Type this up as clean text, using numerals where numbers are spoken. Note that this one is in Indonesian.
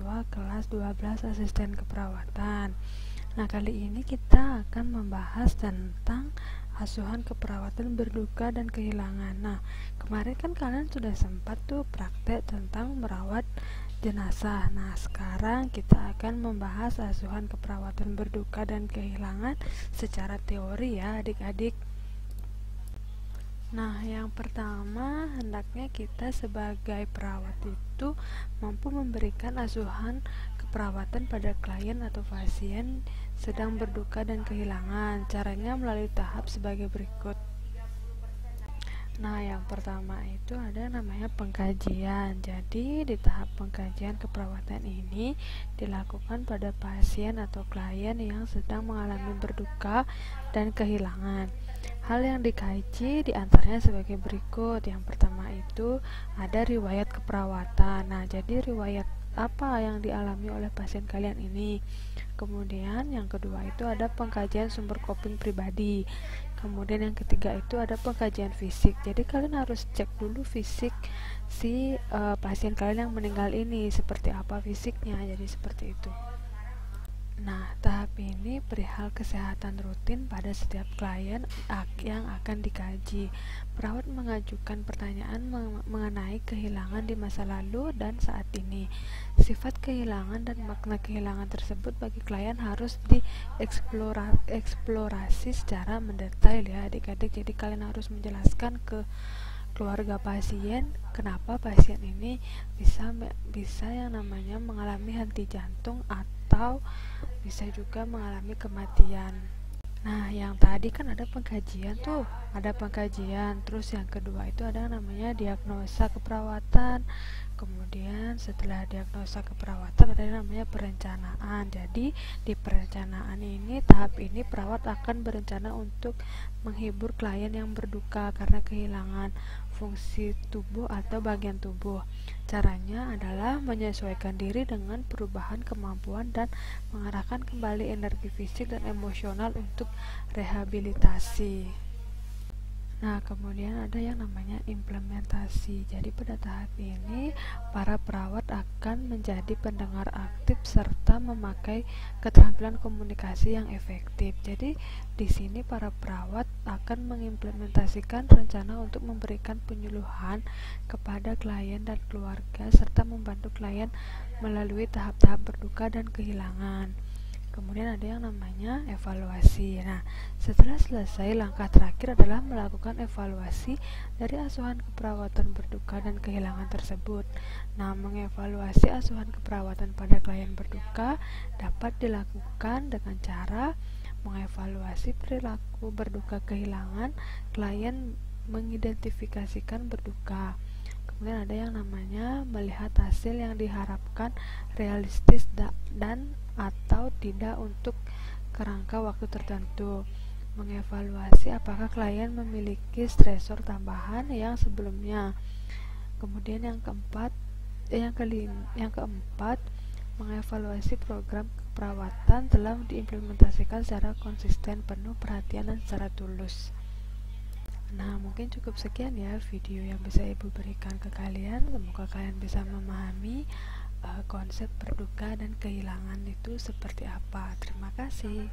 siswa kelas 12 asisten keperawatan. Nah, kali ini kita akan membahas tentang asuhan keperawatan berduka dan kehilangan. Nah, kemarin kan kalian sudah sempat tuh praktek tentang merawat jenazah. Nah, sekarang kita akan membahas asuhan keperawatan berduka dan kehilangan secara teori ya adik-adik. Nah, yang pertama, hendaknya kita sebagai perawat itu mampu memberikan asuhan keperawatan pada klien atau pasien sedang berduka dan kehilangan. Caranya melalui tahap sebagai berikut. Nah, yang pertama itu ada namanya pengkajian. Jadi, di tahap pengkajian keperawatan ini dilakukan pada pasien atau klien yang sedang mengalami berduka dan kehilangan. Hal yang dikaji diantaranya sebagai berikut. Yang pertama itu ada riwayat keperawatan. Nah, jadi riwayat apa yang dialami oleh pasien kalian ini. Kemudian yang kedua itu ada pengkajian sumber coping pribadi. Kemudian yang ketiga itu ada pengkajian fisik. Jadi kalian harus cek dulu fisik si pasien kalian yang meninggal ini seperti apa fisiknya. Jadi seperti itu. Nah, tahap ini perihal kesehatan rutin pada setiap klien yang akan dikaji. Perawat mengajukan pertanyaan mengenai kehilangan di masa lalu dan saat ini. Sifat kehilangan dan makna kehilangan tersebut bagi klien harus dieksplorasi secara mendetail ya adik-adik. Jadi kalian harus menjelaskan ke keluarga pasien kenapa pasien ini bisa yang namanya mengalami henti jantung atau bisa juga mengalami kematian. Nah, yang tadi kan ada pengkajian tuh, terus yang kedua itu ada namanya diagnosa keperawatan. Kemudian setelah diagnosa keperawatan ada namanya perencanaan. Jadi di perencanaan ini, tahap ini perawat akan berencana untuk menghibur klien yang berduka karena kehilangan fungsi tubuh atau bagian tubuh. Caranya adalah menyesuaikan diri dengan perubahan kemampuan dan mengarahkan kembali energi fisik dan emosional untuk rehabilitasi. Nah, kemudian ada yang namanya implementasi. Jadi pada tahap ini para perawat akan menjadi pendengar aktif serta memakai keterampilan komunikasi yang efektif. Jadi di sini para perawat akan mengimplementasikan rencana untuk memberikan penyuluhan kepada klien dan keluarga serta membantu klien melalui tahap-tahap berduka dan kehilangan. Kemudian ada yang namanya evaluasi. Nah, setelah selesai, langkah terakhir adalah melakukan evaluasi dari asuhan keperawatan berduka dan kehilangan tersebut. Nah, mengevaluasi asuhan keperawatan pada klien berduka dapat dilakukan dengan cara mengevaluasi perilaku berduka kehilangan klien, mengidentifikasikan berduka. Kemudian ada yang namanya melihat hasil yang diharapkan realistis dan atau tidak untuk kerangka waktu tertentu. Mengevaluasi apakah klien memiliki stresor tambahan yang sebelumnya. Kemudian yang keempat, mengevaluasi program keperawatan telah diimplementasikan secara konsisten, penuh perhatian dan secara tulus. Nah, mungkin cukup sekian ya video yang bisa Ibu berikan ke kalian. Semoga kalian bisa memahami konsep berduka dan kehilangan itu seperti apa. Terima kasih.